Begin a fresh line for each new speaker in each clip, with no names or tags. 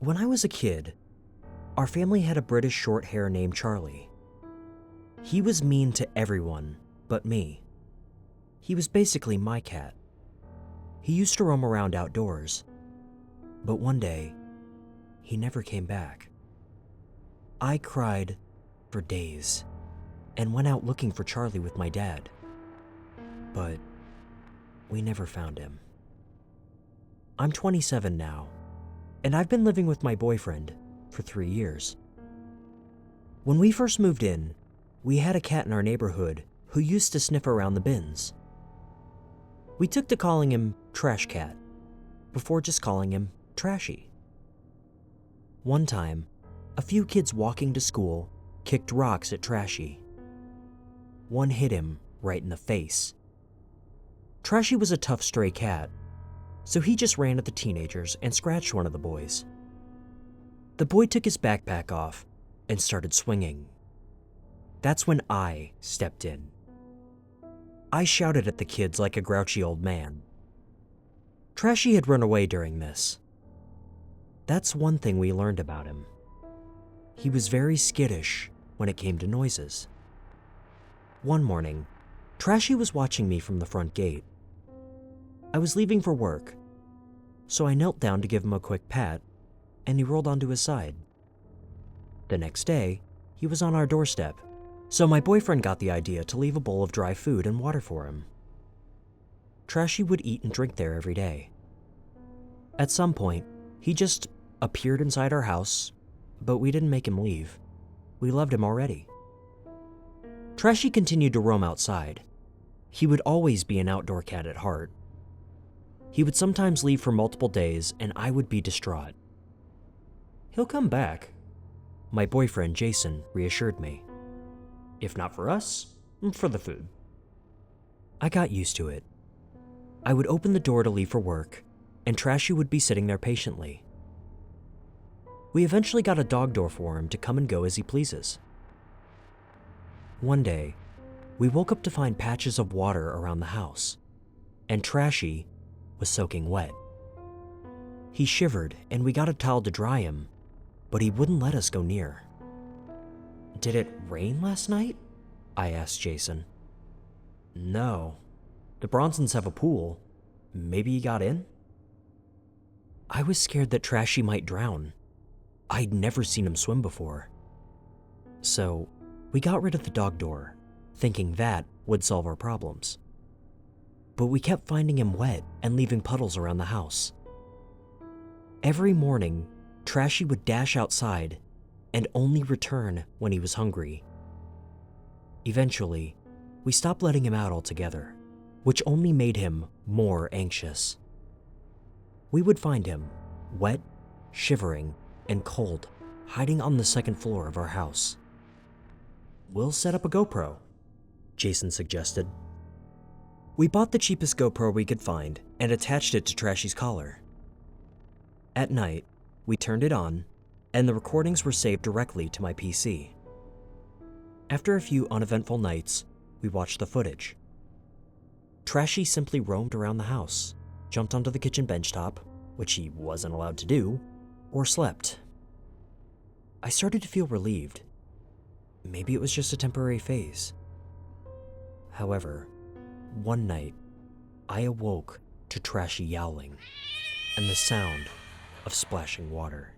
When I was a kid, our family had a British short hair named Charlie. He was mean to everyone but me. He was basically my cat. He used to roam around outdoors, but one day, he never came back. I cried for days and went out looking for Charlie with my dad, but we never found him. I'm 27 now, and I've been living with my boyfriend for 3 years. When we first moved in, we had a cat in our neighborhood who used to sniff around the bins. We took to calling him Trash Cat, before just calling him Trashy. One time, a few kids walking to school kicked rocks at Trashy. One hit him right in the face. Trashy was a tough stray cat, so he just ran at the teenagers and scratched one of the boys. The boy took his backpack off and started swinging. That's when I stepped in. I shouted at the kids like a grouchy old man. Trashy had run away during this. That's one thing we learned about him. He was very skittish when it came to noises. One morning, Trashy was watching me from the front gate. I was leaving for work, so I knelt down to give him a quick pat, and he rolled onto his side. The next day, he was on our doorstep, so my boyfriend got the idea to leave a bowl of dry food and water for him. Trashy would eat and drink there every day. At some point, he just appeared inside our house, but we didn't make him leave. We loved him already. Trashy continued to roam outside. He would always be an outdoor cat at heart. He would sometimes leave for multiple days, and I would be distraught. "He'll come back," my boyfriend Jason reassured me. "If not for us, for the food." I got used to it. I would open the door to leave for work, and Trashy would be sitting there patiently. We eventually got a dog door for him to come and go as he pleases. One day, we woke up to find patches of water around the house, and Trashy was soaking wet. He shivered, and we got a towel to dry him, but he wouldn't let us go near. "Did it rain last night?" I asked Jason. "No. The Bronsons have a pool. Maybe he got in?" I was scared that Trashy might drown. I'd never seen him swim before. So, we got rid of the dog door, thinking that would solve our problems. But we kept finding him wet and leaving puddles around the house. Every morning, Trashy would dash outside and only return when he was hungry. Eventually, we stopped letting him out altogether, which only made him more anxious. We would find him, wet, shivering, and cold, hiding on the second floor of our house. "We'll set up a GoPro," Jason suggested. We bought the cheapest GoPro we could find and attached it to Trashy's collar. At night, we turned it on, and the recordings were saved directly to my PC. After a few uneventful nights, we watched the footage. Trashy simply roamed around the house, jumped onto the kitchen benchtop, which he wasn't allowed to do, or slept. I started to feel relieved. Maybe it was just a temporary phase. However, one night, I awoke to Trashy yowling and the sound of splashing water.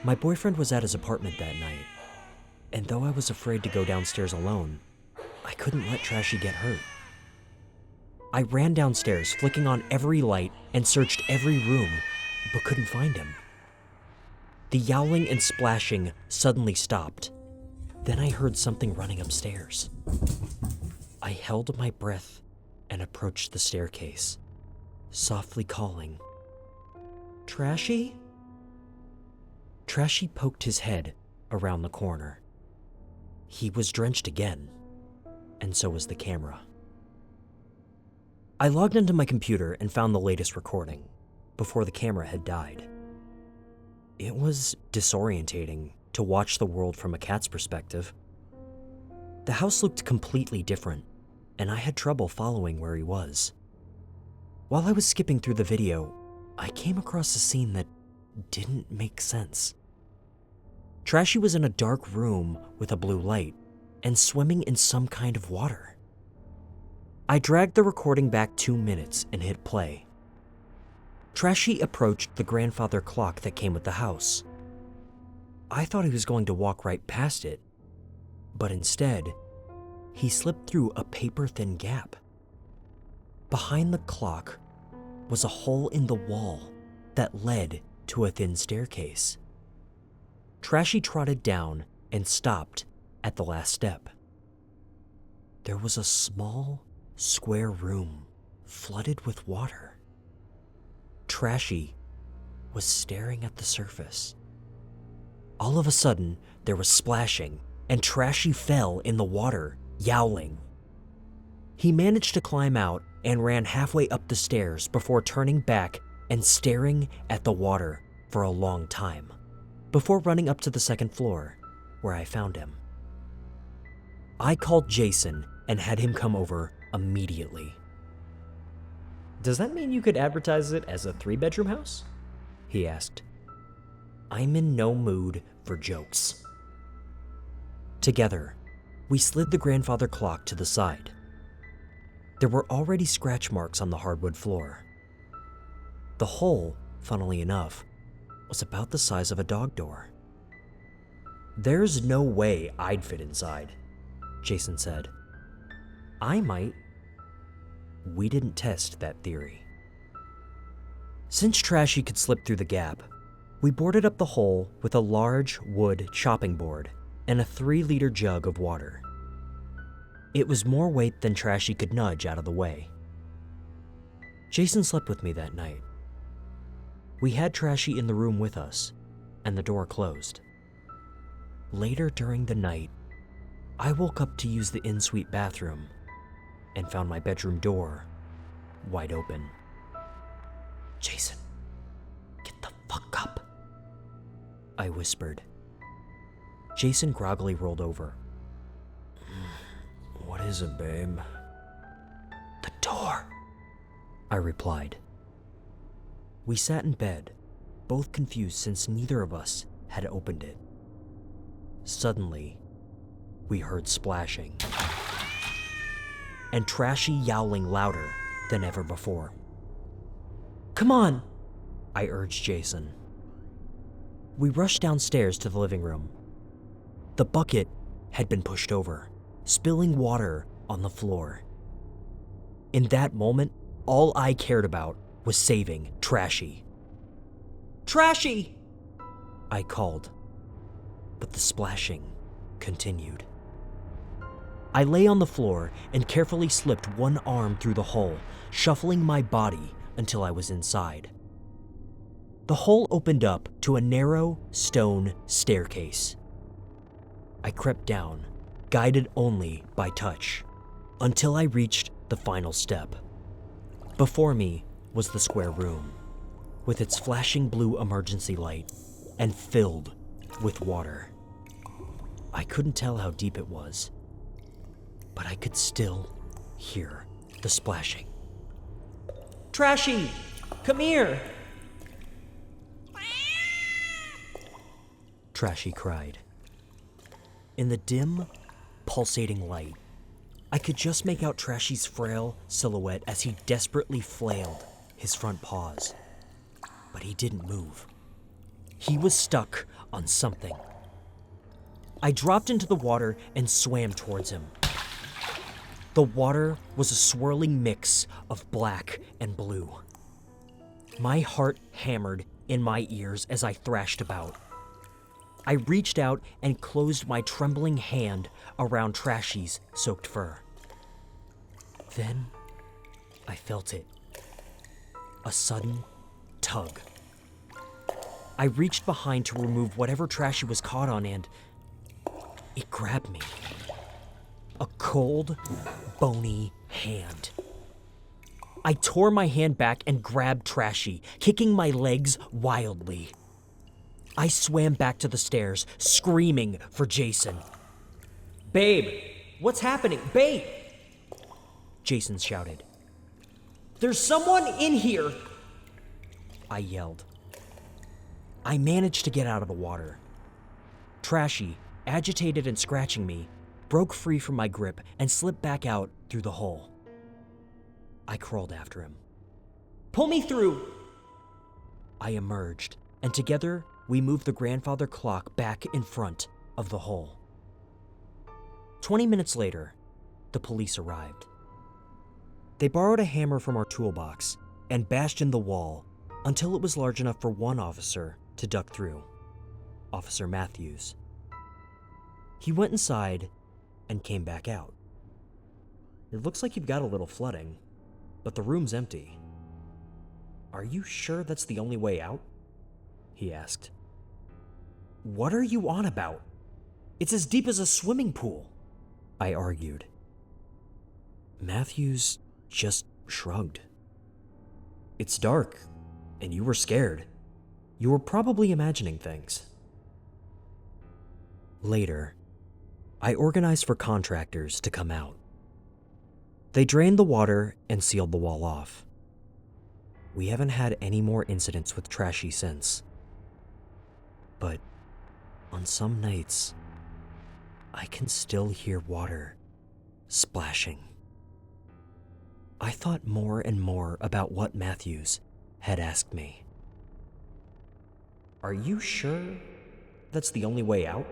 My boyfriend was at his apartment that night, and though I was afraid to go downstairs alone, I couldn't let Trashy get hurt. I ran downstairs, flicking on every light, and searched every room, but couldn't find him. The yowling and splashing suddenly stopped. Then I heard something running upstairs. I held my breath and approached the staircase, softly calling, "Trashy?" Trashy poked his head around the corner. He was drenched again, and so was the camera. I logged into my computer and found the latest recording, before the camera had died. It was disorientating to watch the world from a cat's perspective. The house looked completely different, and I had trouble following where he was. While I was skipping through the video, I came across a scene that didn't make sense. Trashy was in a dark room with a blue light and swimming in some kind of water. I dragged the recording back 2 minutes and hit play. Trashy approached the grandfather clock that came with the house. I thought he was going to walk right past it, but instead, he slipped through a paper-thin gap. Behind the clock was a hole in the wall that led to a thin staircase. Trashy trotted down and stopped at the last step. There was a small, square room flooded with water. Trashy was staring at the surface. All of a sudden, there was splashing, and Trashy fell in the water, yowling. He managed to climb out and ran halfway up the stairs before turning back and staring at the water for a long time, before running up to the second floor, where I found him. I called Jason and had him come over immediately.
Does that mean you could advertise it as a 3-bedroom house?
He asked. I'm in no mood for jokes. Together, we slid the grandfather clock to the side. There were already scratch marks on the hardwood floor. The hole, funnily enough, was about the size of a dog door. There's no way I'd fit inside, Jason said. I might. We didn't test that theory. Since Trashy could slip through the gap, we boarded up the hole with a large wood chopping board and a 3-liter jug of water. It was more weight than Trashy could nudge out of the way. Jason slept with me that night. We had Trashy in the room with us, and the door closed. Later during the night, I woke up to use the in-suite bathroom and found my bedroom door wide open. Jason, get the fuck up, I whispered. Jason groggily rolled over. What is it, babe? The door, I replied. We sat in bed, both confused since neither of us had opened it. Suddenly, we heard splashing, and Trashy yowling louder than ever before. Come on, I urged Jason. We rushed downstairs to the living room. The bucket had been pushed over, spilling water on the floor. In that moment, all I cared about was saving Trashy. Trashy! I called, but the splashing continued. I lay on the floor and carefully slipped one arm through the hole, shuffling my body until I was inside. The hole opened up to a narrow stone staircase. I crept down, guided only by touch, until I reached the final step. Before me was the square room, with its flashing blue emergency light and filled with water. I couldn't tell how deep it was, but I could still hear the splashing. Trashy, come here! Trashy cried. In the dim, pulsating light, I could just make out Trashy's frail silhouette as he desperately flailed his front paws. But he didn't move. He was stuck on something. I dropped into the water and swam towards him. The water was a swirling mix of black and blue. My heart hammered in my ears as I thrashed about. I reached out and closed my trembling hand around Trashy's soaked fur. Then I felt it. A sudden tug. I reached behind to remove whatever Trashy was caught on and it grabbed me. A cold, bony hand. I tore my hand back and grabbed Trashy, kicking my legs wildly. I swam back to the stairs, screaming for Jason. Babe, what's happening? Babe! Jason shouted. There's someone in here! I yelled. I managed to get out of the water. Trashy, agitated and scratching me, broke free from my grip and slipped back out through the hole. I crawled after him. "Pull me through!" I emerged, and together we moved the grandfather clock back in front of the hole. 20 minutes later, the police arrived. They borrowed a hammer from our toolbox and bashed in the wall until it was large enough for one officer to duck through, Officer Matthews. He went inside and came back out. "It looks like you've got a little flooding, but the room's empty. Are you sure that's the only way out?" he asked. "What are you on about? It's as deep as a swimming pool," I argued. Matthews just shrugged. "It's dark, and you were scared. You were probably imagining things." Later, I organized for contractors to come out. They drained the water and sealed the wall off. We haven't had any more incidents with Trashy since. But on some nights, I can still hear water splashing. I thought more and more about what Matthews had asked me. "Are you sure that's the only way out?"